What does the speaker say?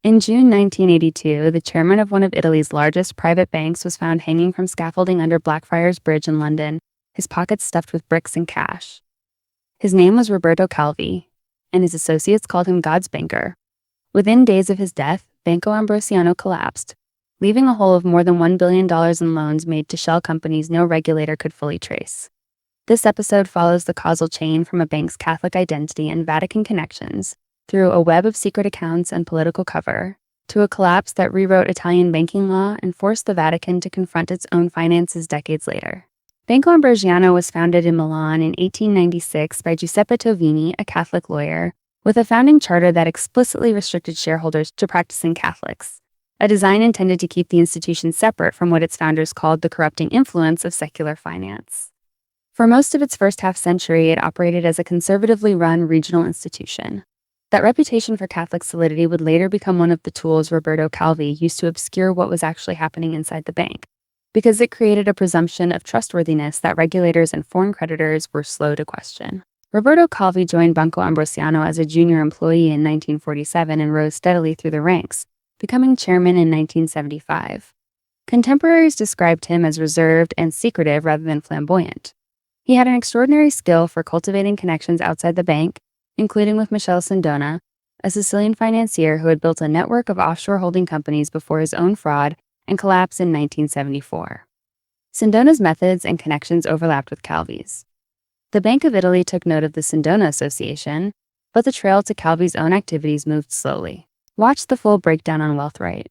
In June 1982, the chairman of one of Italy's largest private banks was found hanging from scaffolding under Blackfriars Bridge in London, his pockets stuffed with bricks and cash. His name was Roberto Calvi, and his associates called him God's banker. Within days of his death, Banco Ambrosiano collapsed, leaving a hole of more than $1 billion in loans made to shell companies no regulator could fully trace. This episode follows the causal chain from a bank's Catholic identity and Vatican connections, through a web of secret accounts and political cover, to a collapse that rewrote Italian banking law and forced the Vatican to confront its own finances decades later. Banco Ambrosiano was founded in Milan in 1896 by Giuseppe Tovini, a Catholic lawyer, with a founding charter that explicitly restricted shareholders to practicing Catholics, a design intended to keep the institution separate from what its founders called the corrupting influence of secular finance. For most of its first half-century, it operated as a conservatively run regional institution. That reputation for Catholic solidity would later become one of the tools Roberto Calvi used to obscure what was actually happening inside the bank, because it created a presumption of trustworthiness that regulators and foreign creditors were slow to question. Roberto Calvi joined Banco Ambrosiano as a junior employee in 1947 and rose steadily through the ranks, becoming chairman in 1975. Contemporaries described him as reserved and secretive rather than flamboyant. He had an extraordinary skill for cultivating connections outside the bank, including with Michele Sindona, a Sicilian financier who had built a network of offshore holding companies before his own fraud and collapse in 1974. Sindona's methods and connections overlapped with Calvi's. The Bank of Italy took note of the Sindona association, but the trail to Calvi's own activities moved slowly. Watch the full breakdown on Wealthwright.